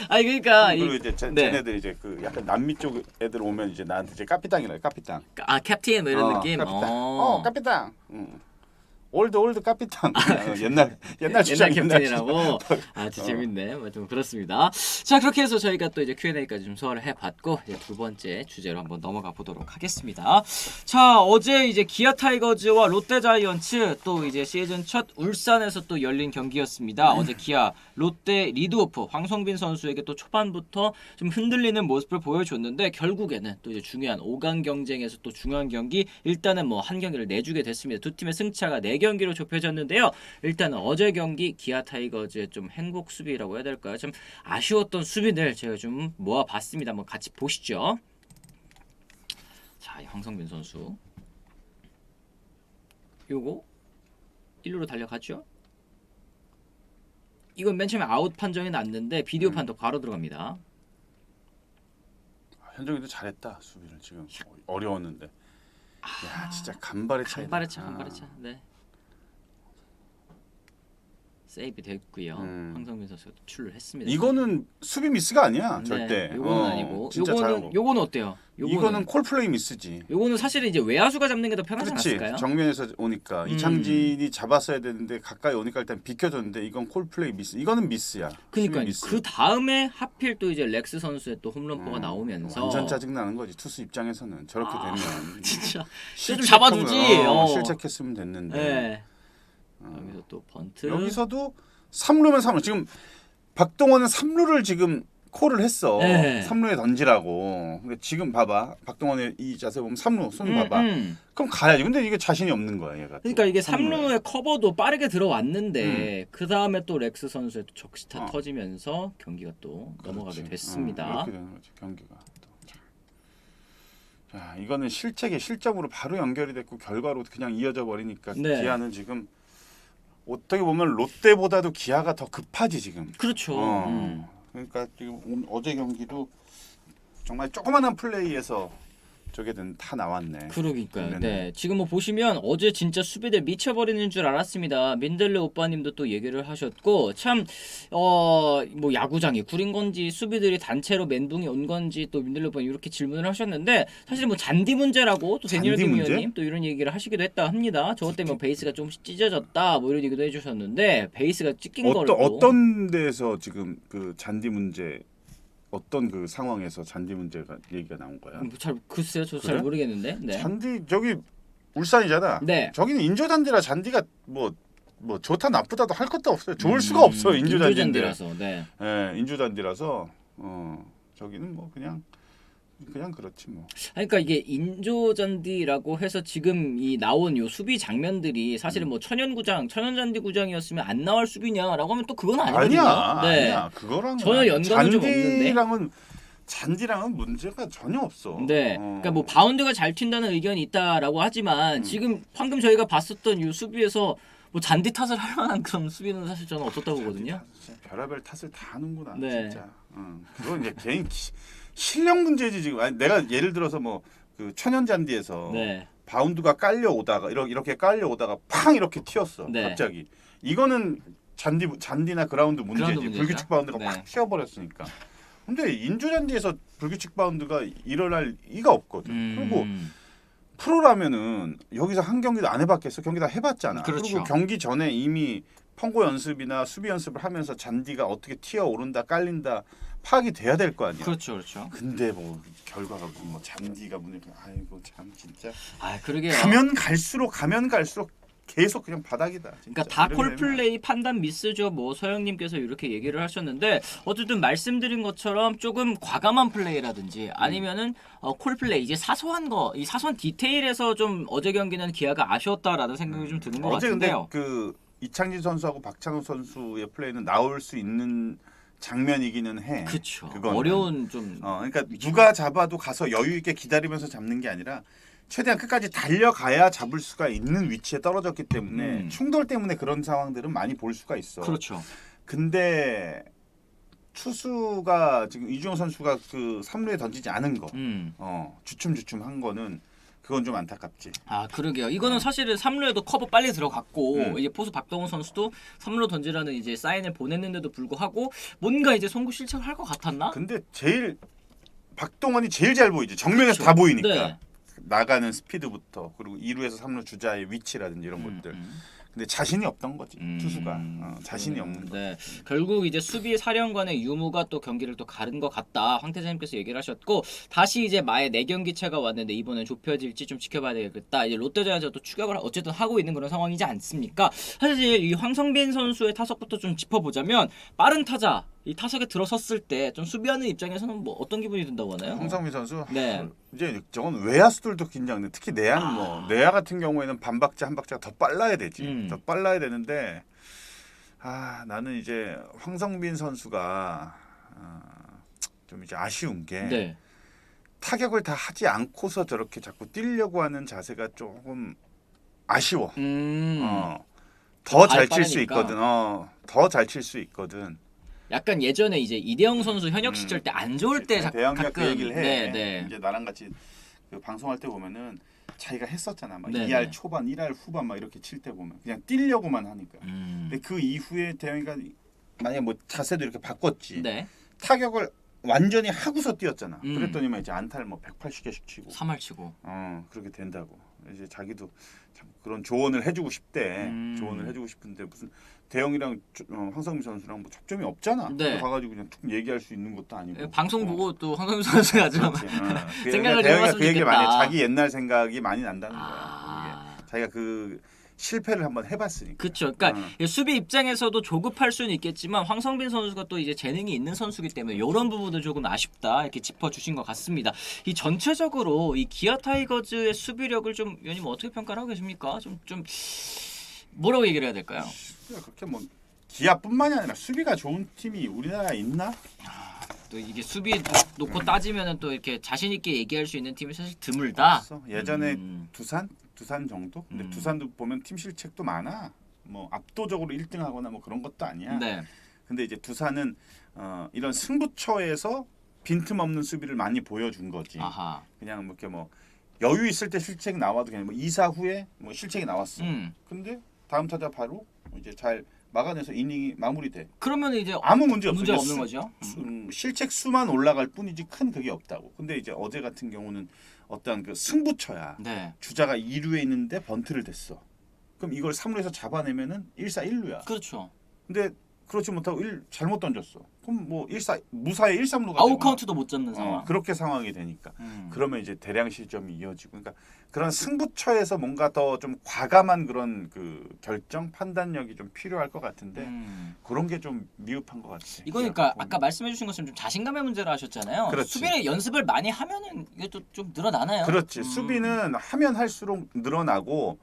그러니까 그리고 이제 쟤네들 이제 그 약간 남미 쪽 애들 오면 이제 나한테 이제 까피땅이라 까피땅. 캡틴 뭐 이런 느낌. 까피땅. 까피땅. 올드 까피탕. 옛날 주장 캡틴이라고. 진짜 재밌네. 좀 그렇습니다. 자, 그렇게 해서 저희가 또 이제 Q&A까지 좀 소화를 해봤고 이제 두 번째 주제로 한번 넘어가 보도록 하겠습니다. 자, 어제 이제 기아 타이거즈와 롯데 자이언츠 또 이제 시즌 첫 울산에서 또 열린 경기였습니다. 어제 기아 롯데 리드오프 황성빈 선수에게 또 초반부터 좀 흔들리는 모습을 보여줬는데 결국에는 또 이제 중요한 5강 경쟁에서 또 중요한 경기 일단은 뭐 한 경기를 내주게 됐습니다. 두 팀의 승차가 4경기로 좁혀졌는데요. 일단은 어제 경기 기아 타이거즈의 좀 행복 수비라고 해야 될까요? 좀 아쉬웠던 수비들 제가 좀 모아봤습니다. 한번 같이 보시죠. 자, 황성빈 선수 요거 1루로 달려가죠. 이건 맨 처음에 아웃 판정이 났는데 비디오 판독 바로 들어갑니다. 현정이도 잘했다 수비를 지금 어려웠는데. 야 진짜 간발의 차이. 간발의 차. 네. 세이브 됐고요. 황성민 선수가 출루를 했습니다. 이거는 수비 미스가 아니야 네, 절대. 요거는 아니고. 진짜 요거는 어때요? 이거는 콜플레이 미스지. 요거는 사실은 이제 외야수가 잡는 게 더 편하지 그렇지. 않았을까요? 정면에서 오니까 이창진이 잡았어야 되는데 가까이 오니까 일단 비켜줬는데 이건 콜플레이 미스. 이거는 미스야. 그러니까 미스. 그 다음에 하필 또 이제 렉스 선수의 또 홈런포가 나오면서 완전 짜증 나는 거지. 투수 입장에서는 저렇게 되면 진짜 좀 잡아주지. 실책했으면 됐는데. 네. 여기서 또 번트. 여기서도 3루면 3루. 지금 박동원은 3루를 지금 콜을 했어. 네. 3루에 던지라고. 근데 지금 봐봐. 박동원의 이 자세 보면 3루 손 봐봐. 그럼 가야지. 근데 이게 자신이 없는 거야, 얘가. 그러니까 이게 3루의 커버도 빠르게 들어왔는데 그 다음에 또 렉스 선수의 또 적시타 터지면서 경기가 또 넘어가게 됐습니다. 이렇게 되는 거지, 경기가. 자, 이거는 실책의 실점으로 바로 연결이 됐고 결과로 그냥 이어져 버리니까 네. 기아는 지금 어떻게 보면 롯데보다도 기아가 더 급하지 지금. 그렇죠. 그러니까 지금 어제 경기도 정말 조그마한 플레이에서 저게든 다 나왔네. 그러니까요. 네. 지금 뭐 보시면 어제 진짜 수비들 미쳐버리는 줄 알았습니다. 민들레 오빠님도 또 얘기를 하셨고 참 뭐 야구장이 구린 건지 수비들이 단체로 멘붕이 온 건지 또 민들레 오빠님 이렇게 질문을 하셨는데 사실 뭐 잔디 문제라고 또 데니얼 위원님 또 이런 얘기를 하시기도 했다 합니다. 저것 때문에 베이스가 조금씩 찢어졌다 뭐 이런 얘기도 해주셨는데 베이스가 찢긴 거를 어떤 데서 지금 그 잔디 문제 어떤 그 상황에서 잔디 문제가 얘기가 나온 거야? 잘 글쎄요, 저도 잘 모르겠는데. 네. 잔디 저기 울산이잖아. 네. 저기는 인조 잔디라 잔디가 뭐 좋다 나쁘다도 할 것도 없어요. 좋을 수가 없어 인조 잔디라서. 네. 예, 인조 잔디라서 저기는 뭐 그냥 그렇지 뭐. 그러니까 이게 인조잔디라고 해서 지금 이 나온 요 수비 장면들이 사실은 뭐 천연잔디 구장이었으면 안 나올 수비냐라고 하면 또 그건 아니거든요. 아니야. 그거랑 전혀 연관은 좀 없는데. 잔디랑은 문제가 전혀 없어. 네. 그러니까 뭐 바운드가 잘 튄다는 의견이 있다라고 하지만 지금 방금 저희가 봤었던 이 수비에서 뭐 잔디 탓을 할 만한 그런 수비는 사실 저는 없었다고 보거든요. 진짜 별의별 탓을 다 하는구나. 네. 진짜. 그건 이제 개인 실력 문제지 지금. 아니, 내가 예를 들어서 뭐 그 천연잔디에서 네. 바운드가 깔려 오다가 이렇게 깔려 오다가 팡 이렇게 튀었어. 네. 갑자기. 이거는 잔디나 그라운드 문제지. 불규칙 바운드가 팍 튀어버렸으니까. 근데 인조잔디에서 불규칙 바운드가 일어날 리가 없거든. 그리고 프로라면은 여기서 한 경기도 안 해봤겠어? 경기 다 해봤잖아. 그렇죠. 그리고 경기 전에 이미 펑고 연습이나 수비 연습을 하면서 잔디가 어떻게 튀어오른다, 깔린다 파악이 돼야 될 거 아니야. 그렇죠, 그렇죠. 근데 뭐 결과가 무슨 뭐 잔디가 문제, 아이고 참 진짜. 아, 그러게요. 가면 갈수록 계속 그냥 바닥이다. 진짜. 그러니까 다 콜플레이 판단 미스죠. 뭐 서영님께서 이렇게 얘기를 하셨는데 어쨌든 말씀드린 것처럼 조금 과감한 플레이라든지 아니면은 콜플레이 이제 사소한 거, 이 사소한 디테일에서 좀 어제 경기는 기아가 아쉬웠다라는 생각이 좀 드는 것 같은데요. 어제 근데 그 이창진 선수하고 박찬호 선수의 플레이는 나올 수 있는 장면이기는 해. 그렇죠. 그거는. 어려운 좀. 그러니까 누가 잡아도 가서 여유 있게 기다리면서 잡는 게 아니라 최대한 끝까지 달려가야 잡을 수가 있는 위치에 떨어졌기 때문에 충돌 때문에 그런 상황들은 많이 볼 수가 있어. 그렇죠. 근데 투수가 지금 이주영 선수가 그 3루에 던지지 않은 거, 주춤주춤 한 거는 그건 좀 안타깝지. 아, 그러게요. 이거는 사실은 3루에도 커버 빨리 들어갔고 이제 포수 박동원 선수도 3루로 던지라는 이제 사인을 보냈는데도 불구하고 뭔가 이제 송구 실책을 할 것 같았나? 근데 제일 박동원이 제일 잘 보이지. 정면에서 다 보이니까. 네. 나가는 스피드부터 그리고 2루에서 3루 주자의 위치라든지 이런 것들. 근데 자신이 없던 거지. 투수가 자신이 없는 거. 네. 결국 이제 수비 사령관의 유무가 또 경기를 또 가른 것 같다. 황태자님께서 얘기를 하셨고 다시 이제 마의 4경기차가 왔는데 이번엔 좁혀질지 좀 지켜봐야 되겠다. 이제 롯데자이언츠가 또 추격을 어쨌든 하고 있는 그런 상황이지 않습니까? 사실 이 황성빈 선수의 타석부터 좀 짚어보자면 빠른 타자 이 타석에 들어섰을 때 좀 수비하는 입장에서는 뭐 어떤 기분이 든다고 하나요? 황성빈 선수. 네. 이제 저건 외야수들도 긴장돼. 특히 내야는 뭐 내야 같은 경우에는 반 박자 한 박자가 더 빨라야 되지. 더 빨라야 되는데 나는 이제 황성빈 선수가 좀 이제 아쉬운 게 네. 타격을 다 하지 않고서 저렇게 자꾸 뛰려고 하는 자세가 조금 아쉬워. 더 잘 칠 수 있거든. 더 잘 칠 수 있거든. 약간 예전에 이제 이대영 선수 현역 시절 때 안 좋을 때 대형력 그 가끔 얘기를 해. 네. 이제 나랑 같이 그 방송할 때 보면은 자기가 했었잖아. 막 네네. 2할 초반, 1할 후반 막 이렇게 칠 때 보면 그냥 뛰려고만 하니까. 근데 그 이후에 대영이가 만약에 뭐 자세도 이렇게 바꿨지. 네. 타격을 완전히 하고서 뛰었잖아. 그랬더니만 이제 안타를 뭐 180개씩 치고. 3할 치고. 그렇게 된다고. 이제 자기도 참 그런 조언을 해주고 싶대. 조언을 해주고 싶은데 무슨 대영이랑 황성민 선수랑 뭐 접점이 없잖아. 네. 가가지고 그냥 툭 얘기할 수 있는 것도 아니고. 방송 보고 또 황성민 선수가 좀 생각을 대영이가 해봤으면 그 얘기 좋겠다. 많이 자기 옛날 생각이 많이 난다는 거야. 이게 자기가 그 실패를 한번 해봤으니까. 그렇죠. 그러니까 수비 입장에서도 조급할 수는 있겠지만 황성빈 선수가 또 이제 재능이 있는 선수기 때문에 이런 부분은 조금 아쉽다 이렇게 짚어주신 것 같습니다. 이 전체적으로 이 기아 타이거즈의 수비력을 좀 위원님 어떻게 평가를 하고 계십니까? 좀 뭐라고 얘기를 해야 될까요? 그렇게 뭐 기아뿐만이 아니라 수비가 좋은 팀이 우리나라에 있나? 또 이게 수비 놓고 따지면은 또 이렇게 자신 있게 얘기할 수 있는 팀이 사실 드물다. 없어. 예전에 두산 정도? 근데 두산도 보면 팀 실책도 많아. 뭐 압도적으로 1등하거나 뭐 그런 것도 아니야. 네. 근데 이제 두산은 이런 승부처에서 빈틈없는 수비를 많이 보여준 거지. 아하. 그냥 뭐 이렇게 뭐 여유 있을 때 실책 나와도 그냥 뭐 2사 후에 뭐 실책이 나왔어. 근데 다음 타자 바로 이제 잘 막아내서 이닝이 마무리돼. 그러면 이제 아무 문제 없어. 문제 없는 거죠. 실책 수만 올라갈 뿐이지 큰 그게 없다고. 근데 이제 어제 같은 경우는 어떤 그 승부처야. 네. 주자가 2루에 있는데 번트를 댔어. 그럼 이걸 3루에서 잡아내면은 1사 1루야. 그렇죠. 근데 그렇지 못하고 잘못 던졌어. 그럼 뭐 1사 무사히 1, 3루가 아웃 카운트도 못 잡는 상황. 그렇게 상황이 되니까. 그러면 이제 대량 실점이 이어지고. 그러니까 그런 승부처에서 뭔가 더 좀 과감한 그런 그 결정 판단력이 좀 필요할 것 같은데 그런 게 좀 미흡한 것 같아. 이거니까 아까 말씀해주신 것처럼 좀 자신감의 문제라 하셨잖아요. 그렇지. 수비를 연습을 많이 하면은 이것도 좀 늘어나나요? 그렇지. 수비는 하면 할수록 늘어나고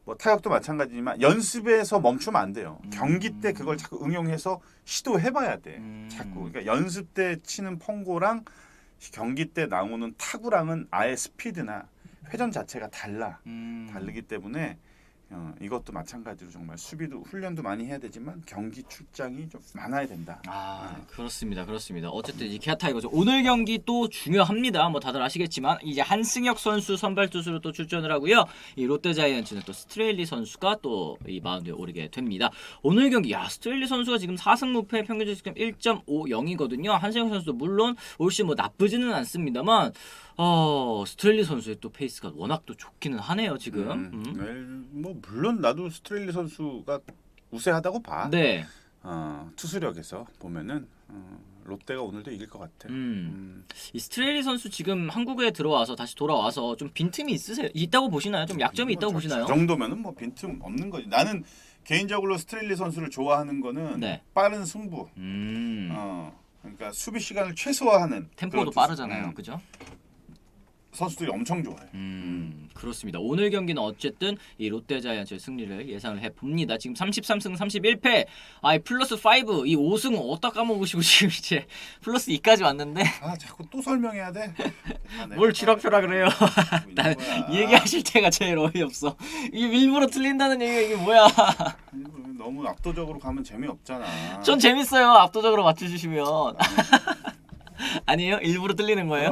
뭐 타격도 마찬가지지만 연습에서 멈추면 안 돼요. 경기 때 그걸 자꾸 응용해서 시도해봐야 돼. 자꾸. 그러니까 연습 때 치는 펑고랑 경기 때 나오는 타구랑은 아예 스피드나 회전 자체가 달라. 다르기 때문에 이것도 마찬가지로 정말 수비도 훈련도 많이 해야 되지만 경기 출장이 좀 많아야 된다. 그렇습니다. 어쨌든 이 기아 타이거즈 오늘 경기 또 중요합니다. 뭐 다들 아시겠지만 이제 한승혁 선수 선발 투수로 또 출전을 하고요. 이 롯데 자이언츠는 또 스트레일리 선수가 또 이 마운드에 오르게 됩니다. 오늘 경기 스트레일리 선수가 지금 4승 무패 평균 지금 1.50이거든요. 한승혁 선수도 물론 올 시즌 뭐 나쁘지는 않습니다만 스트레일리 선수의 또 페이스가 워낙 또 좋기는 하네요 지금. 뭐 물론 나도 스트레일리 선수가 우세하다고 봐. 네. 투수력에서 보면은 롯데가 오늘도 이길 것 같아. 이 스트레일리 선수 지금 한국에 들어와서 다시 돌아와서 좀 빈틈이 있다고 보시나요? 좀 약점이 있다고 보시나요? 그 정도면은 뭐 빈틈 없는 거지. 나는 개인적으로 스트레일리 선수를 좋아하는 거는 빠른 승부. 그러니까 수비 시간을 최소화하는 템포도 빠르잖아요. 그죠? 선수들이 엄청 좋아해. 그렇습니다. 오늘 경기는 어쨌든 이 롯데 자이언츠의 승리를 예상을 해봅니다. 지금 33승 31패. 이 플러스 5, 이 5승 어디다 까먹으시고 지금 이제 플러스 2까지 왔는데. 자꾸 또 설명해야 돼? 뭘 지락표라 그래요? 나는 얘기하실 때가 제일 어이없어. 이게 일부러 틀린다는 얘기가 이게 뭐야? 너무 압도적으로 가면 재미없잖아. 전 재밌어요. 압도적으로 맞춰주시면. 아니에요? 일부러 틀리는 거예요?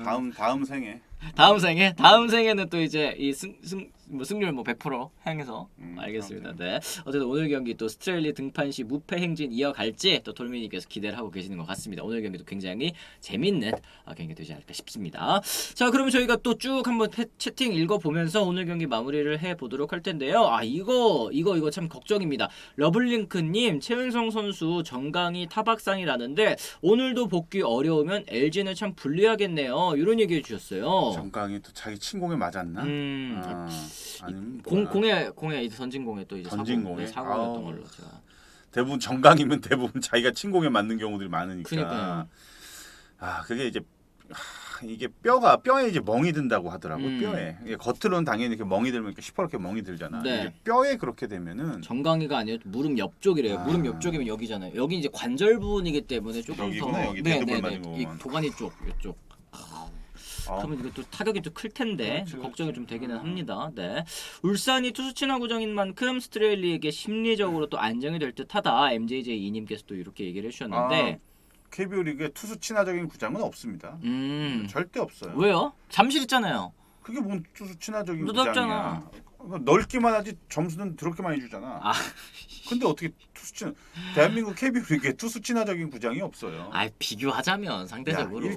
그럼 다음 생에. 다음 생에는 또 이제 이 승률 뭐 100% 향해서 알겠습니다. 네. 어쨌든 오늘 경기 또 스트레일리 등판 시 무패 행진 이어갈지 또 돌미님께서 기대를 하고 계시는 것 같습니다. 오늘 경기도 굉장히 재밌는 경기 되지 않을까 싶습니다. 자, 그러면 저희가 또 쭉 한번 채팅 읽어보면서 오늘 경기 마무리를 해보도록 할 텐데요. 이거 참 걱정입니다. 러블링크님, 최은성 선수 정강이 타박상이라는데 오늘도 복귀 어려우면 LG는 참 불리하겠네요. 이런 얘기해 주셨어요. 정강이 또 자기 친공에 맞았나? 아니면 공에 이제 던진 공에 또 이제 던진 사고였던 걸로 제가. 대부분 정강이면 대부분 자기가 친공에 맞는 경우들이 많으니까. 그러니까요. 그게 이제 이게 뼈에 이제 멍이 든다고 하더라고. 뼈에. 이게 겉으로는 당연히 이렇게 멍이 들면 이렇게 시퍼렇게 멍이 들잖아. 네. 이게 뼈에 그렇게 되면은 정강이가 아니라 무릎 옆쪽이래요. 무릎 옆쪽이면 여기잖아요. 여기 이제 관절 부분이기 때문에 조금 여기구나, 더 여기 대두골 맞은 이 거구만. 도가니 쪽 이쪽. 그러면 이것도 타격이 또 클 텐데 그렇지. 걱정이 좀 되기는 합니다. 네. 울산이 투수 친화 구장인 만큼 스트레일리에게 심리적으로 또 안정이 될 듯하다. MJJ2님께서 또 이렇게 얘기를 해주셨는데 KBO 리그에 투수 친화적인 구장은 없습니다. 절대 없어요. 왜요? 잠실 있잖아요. 그게 뭔 투수 친화적인 늦었잖아. 구장이야. 넓기만 하지 점수는 더럽게 많이 주잖아. 아, 근데 어떻게 대한민국 KBO 리그에 투수 친화적인 구장이 없어요. 아 비교하자면 상대적으로.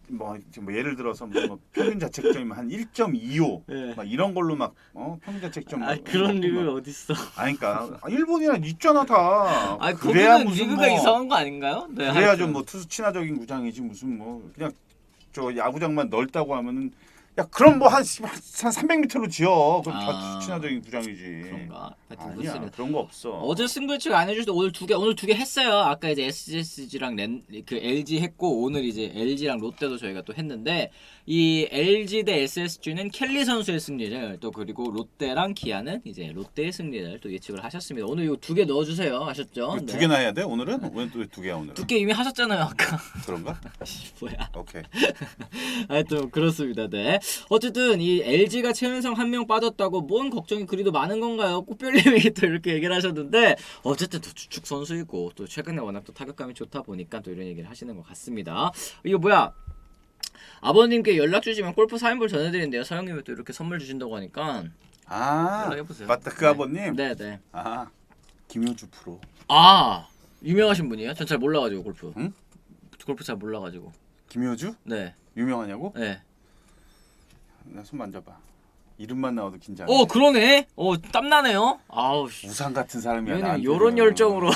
뭐 예를 들어서 뭐 평균 자책점이 한 1.25 네. 막 이런 걸로 막 평균 자책점 그런 리그가 어딨어? 그러니까 일본이랑 있잖아 다. 그래야 거기는 무슨 리그가 이상한 거 아닌가요? 네, 그래야 하여튼. 좀 뭐 투수 친화적인 구장이지 무슨 뭐 그냥 저 야구장만 넓다고 하면은 야 그럼 뭐 한 300m로 지어. 그럼 다 투수 친화적인 구장이지. 그런가? 하여튼 아니야 그렇습니다. 그런 거 없어. 어제 승부치가 안 해줄 때 오늘 두 개 했어요. 아까 이제 SSG랑 그 LG 했고 오늘 이제 LG랑 롯데도 저희가 또 했는데 이 LG 대 SSG는 켈리 선수의 승리를 또 그리고 롯데랑 기아는 이제 롯데의 승리를 또 예측을 하셨습니다. 오늘 이거 두 개 넣어주세요. 아셨죠? 두 개나 해야 돼 오늘은? 왜 또 두 개야 오늘은? 두 개 이미 하셨잖아요 아까. 그런가? 뭐야? 오케이. 하여튼 그렇습니다. 네. 어쨌든 이 LG가 최은성 한 명 빠졌다고 뭔 걱정이 그리도 많은 건가요? 꽃별님이 또 이렇게 얘기를 하셨는데 어쨌든 또 주축 선수이고 또 최근에 워낙 또 타격감이 좋다 보니까 또 이런 얘기를 하시는 것 같습니다. 이거 뭐야? 아버님께 연락 주시면 골프 사인볼 전해드린대요. 서영님이 또 이렇게 선물 주신다고 하니까 연락해보세요. 맞다 그 네. 아버님. 네네. 김효주 프로. 유명하신 분이에요? 전 잘 몰라가지고 골프. 응? 골프 잘 몰라가지고. 김효주? 네. 유명하냐고? 네. 나 손 만져봐. 이름만 나와도 긴장. 그러네. 땀나네요. 아우. 우상 같은 사람이야. 위원님 요런 열정으로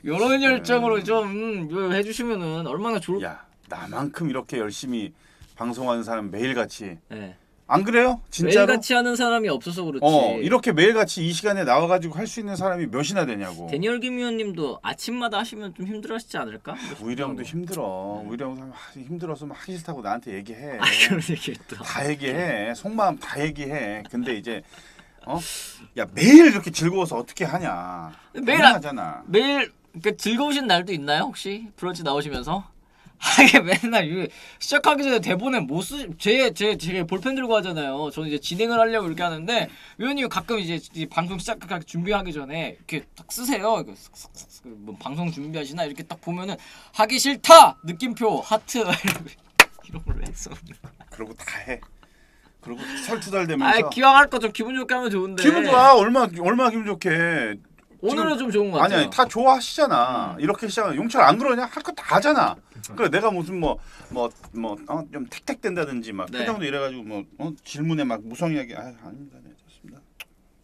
요런 열정으로 좀 해주시면은 얼마나 좋을. 야 나만큼 이렇게 열심히 방송하는 사람 매일같이 네. 안 그래요? 진짜로? 매일같이 하는 사람이 없어서 그렇지. 이렇게 매일같이 이 시간에 나와가지고 할 수 있는 사람이 몇이나 되냐고. 데니얼 김 위원님도 아침마다 하시면 좀 힘들어하시지 않을까? 우일이 형도 힘들어. 우일이 형 힘들어서 막 하기 싫다고 나한테 얘기해. 그런 얘기 또. 다 얘기해. 속마음 다 얘기해. 근데 이제 야 매일 이렇게 즐거워서 어떻게 하냐. 매일 하잖아. 매일 그 즐거우신 날도 있나요 혹시 브런치 나오시면서? 하게 맨날 시작하기 전에 대본에 못 제가 볼펜 들고 하잖아요. 저는 이제 진행을 하려고 이렇게 하는데 위원님이 가끔 이제 이 방송 시작하기 준비하기 전에 이렇게 딱 쓰세요. 이거 뭐 방송 준비하시나 이렇게 딱 보면은 하기 싫다 느낌표 하트 이런 걸로 했어. 그러고 다 해. 그리고 설투달 되면서. 기왕할 거 좀 기분 좋게 하면 좋은데. 기분 좋아. 얼마나 기분 좋게. 오늘은 좀 좋은 것 같아요. 아니 다 좋아하시잖아. 이렇게 시작하는 용철 안 그러냐? 할 거 다 하잖아. 그래 내가 무슨 좀 택택된다든지 막 네. 표정도 이래가지고 질문에 막 무성의하게 아닙니다, 네 좋습니다.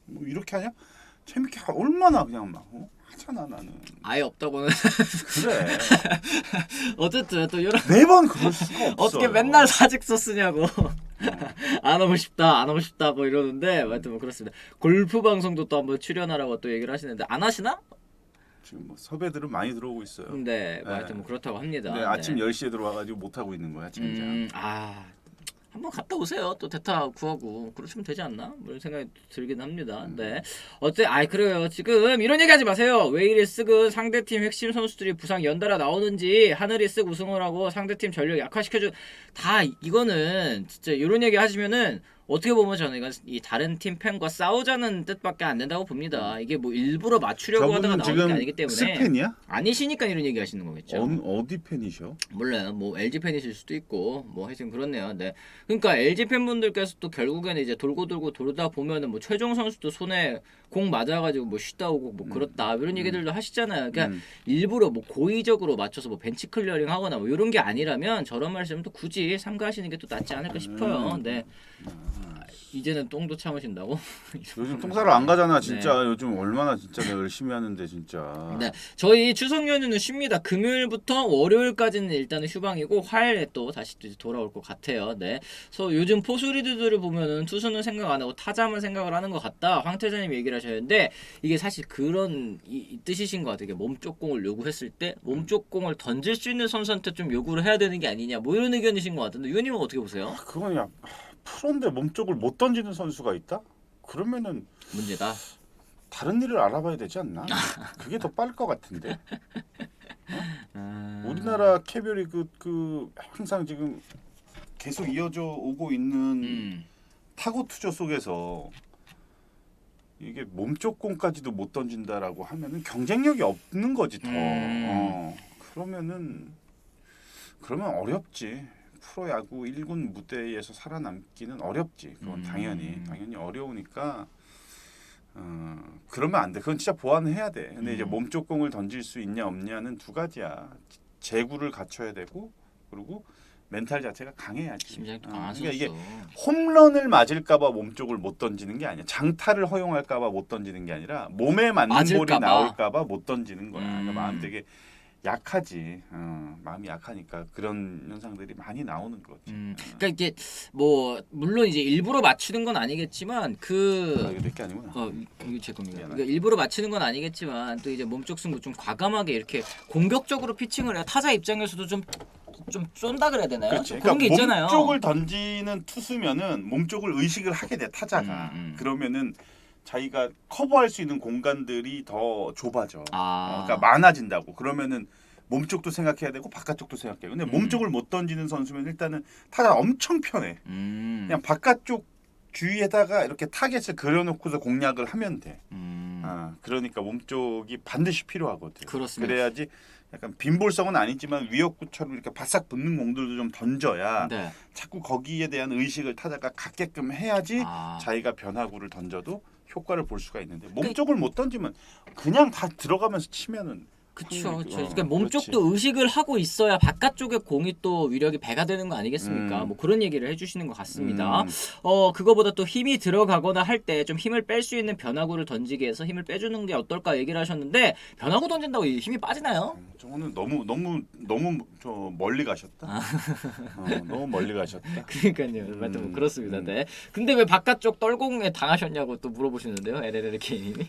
뭐 이렇게 하냐? 재밌게 얼마나 그냥 막 하잖아 나는. 아예 없다고는. 그래. 어쨌든 또 이런. 매번 그럴 수가 없어. 어떻게 맨날 사직서 쓰냐고. 안 하고 싶다 뭐 이러는데 하여튼 뭐 그렇습니다. 골프 방송도 또 한번 출연하라고 또 얘기를 하시는데 안 하시나? 지금 뭐 섭외들은 많이 들어오고 있어요. 네, 뭐 하여튼 뭐 그렇다고 합니다. 네, 아침 10시에 들어와가지고 못 하고 있는 거야 지금. 한번 갔다 오세요. 또 대타 구하고 그러시면 되지 않나? 뭐 이런 생각이 들긴 합니다. 네. 그래요. 지금 이런 얘기 하지 마세요. 왜 이리 쓱은 상대팀 핵심 선수들이 부상 연달아 나오는지 하늘이 쓱 우승을 하고 상대팀 전력 약화시켜주 다 이거는 진짜 이런 얘기 하시면은 어떻게 보면 저는 이건 이 다른 팀 팬과 싸우자는 뜻밖에 안 된다고 봅니다. 이게 뭐 일부러 맞추려고 하다가 나오는 게 아니기 때문에. 스팬이야? 아니시니까 이런 얘기 하시는 거겠죠. 어디 팬이셔? 몰라요. 뭐 LG 팬이실 수도 있고 뭐 하여튼 그렇네요. 네. 그러니까 LG 팬분들께서 또 결국에는 이제 돌고 돌다 보면은 뭐 최종 선수도 손에 공 맞아가지고 뭐 쉬다 오고 뭐 그렇다 이런 얘기들도 하시잖아요. 그러니까 일부러 뭐 고의적으로 맞춰서 뭐 벤치 클리어링 하거나 뭐 이런 게 아니라면 저런 말씀 또 굳이 삼가하시는 게 또 낫지 않을까 싶어요. 네. 이제는 똥도 참으신다고? 요즘 똥 사러 안 가잖아 진짜. 네. 요즘 얼마나 진짜 내가 열심히 하는데 진짜. 네, 저희 추석 연휴는 쉽니다. 금요일부터 월요일까지는 일단은 휴방이고 화요일에 또 다시 또 돌아올 것 같아요. 네, 그래서 요즘 포수 리드들을 보면은 투수는 생각 안 하고 타자만 생각을 하는 것 같다. 황태자님 얘기를 하셨는데 이게 사실 그런 이 뜻이신 것 같아요. 몸쪽 공을 요구했을 때 몸쪽 공을 던질 수 있는 선수한테 좀 요구를 해야 되는 게 아니냐. 뭐 이런 의견이신 것 같은데 위원님은 어떻게 보세요? 그건 야 프로인데 몸쪽을 못 던지는 선수가 있다? 그러면은 문제다. 다른 일을 알아봐야 되지 않나? 그게 더 빠를 것 같은데. 우리나라 KBO 리그 그 항상 지금 계속 이어져 오고 있는 타고 투조 속에서 이게 몸쪽 공까지도 못 던진다라고 하면은 경쟁력이 없는 거지 더. 그러면 어렵지. 프로야구 1군 무대에서 살아남기는 어렵지. 그건 당연히 어려우니까 그러면 안 돼. 그건 진짜 보완해야 돼. 근데 이제 몸쪽 공을 던질 수 있냐 없냐는 두 가지야. 제구를 갖춰야 되고 그리고 멘탈 자체가 강해야지. 심장도 강한 그러니까 이게 선수. 홈런을 맞을까봐 몸쪽을 못 던지는 게 아니야. 장타를 허용할까봐 못 던지는 게 아니라 몸에 맞는 볼이 맞을까봐. 나올까봐 못 던지는 거야. 그러니까 마음 되게 약하지. 마음이 약하니까 그런 현상들이 많이 나오는 거지. 그러니까 이게 뭐 물론 이제 일부러 맞추는 건 아니겠지만 이거 내게 아니구나. 이거 제 겁니다. 미안하다. 그러니까 일부러 맞추는 건 아니겠지만 또 이제 몸쪽 승부 좀 과감하게 이렇게 공격적으로 피칭을 해야 타자 입장에서도 좀 쫀다 그래야 되나요? 그렇지. 좀 그런 게 있잖아요. 몸쪽을 던지는 투수면은 몸쪽을 의식을 하게 돼 타자가. 그러면은 자기가 커버할 수 있는 공간들이 더 좁아져. 그러니까 많아진다고. 그러면은 몸쪽도 생각해야 되고 바깥쪽도 생각해. 근데 몸쪽을 못 던지는 선수면 일단은 타자 엄청 편해. 그냥 바깥쪽 주위에다가 이렇게 타겟을 그려놓고서 공략을 하면 돼. 그러니까 몸쪽이 반드시 필요하거든. 그렇습니다. 그래야지 약간 빈볼성은 아니지만 위협구처럼 이렇게 바싹 붙는 공들도 좀 던져야 네. 자꾸 거기에 대한 의식을 타자가 갖게끔 해야지 자기가 변화구를 던져도 효과를 볼 수가 있는데 몸쪽을 못 던지면 그냥 다 들어가면서 치면은 그렇죠. 그러니까 몸쪽도 의식을 하고 있어야 바깥쪽에 공이 또 위력이 배가 되는 거 아니겠습니까? 뭐 그런 얘기를 해주시는 것 같습니다. 그거보다 또 힘이 들어가거나 할 때 좀 힘을 뺄 수 있는 변화구를 던지기 위해서 힘을 빼주는 게 어떨까 얘기를 하셨는데 변화구 던진다고 힘이 빠지나요? 저거는 너무 저 멀리 가셨다. 너무 멀리 가셨다. 그러니까요. 맞다. 뭐 그렇습니다. 네. 근데 왜 바깥쪽 떨공에 당하셨냐고 또 물어보시는데요. LLK님이.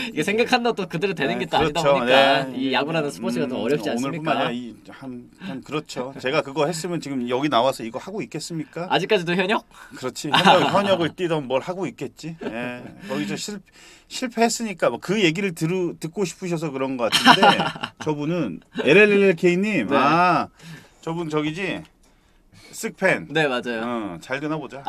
이게 생각한다 또 그대로 되는 게 또 아니다 그렇죠. 보니까 네. 이 야구라는 스포츠가 더 어렵지 오늘뿐만 않습니까? 아니라 그렇죠. 제가 그거 했으면 지금 여기 나와서 이거 하고 있겠습니까? 아직까지도 현역? 그렇지. 현역을 뛰던 뭘 하고 있겠지. 예. 거기서 실패했으니까 뭐 그 얘기를 듣고 싶으셔서 그런 것 같은데 저분은 LLK님 네. 저분 저기지. 쓱팬. 네 맞아요. 잘 되나 보자.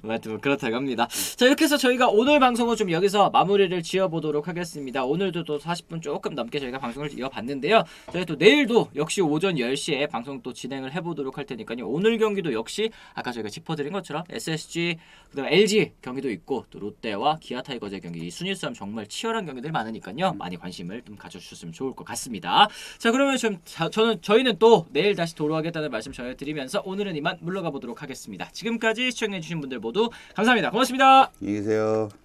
뭐 그렇다고 합니다. 자 이렇게 해서 저희가 오늘 방송은 좀 여기서 마무리를 지어보도록 하겠습니다. 오늘도 또 40분 조금 넘게 저희가 방송을 이어봤는데요. 저희 또 내일도 역시 오전 10시에 방송 또 진행을 해보도록 할 테니까요. 오늘 경기도 역시 아까 저희가 짚어드린 것처럼 SSG 그다음 LG 경기도 있고 또 롯데와 기아 타이거즈의 경기 이 순위 싸움 정말 치열한 경기들이 많으니까요. 많이 관심을 좀 가져주셨으면 좋을 것 같습니다. 자 그러면 저희는 또 내일 다시 돌아오겠다는 말씀 전해드리면서 오늘은 이만 물러가 보도록 하겠습니다. 지금까지 시청해주신 분들 모두 감사합니다. 고맙습니다. 안녕히 계세요.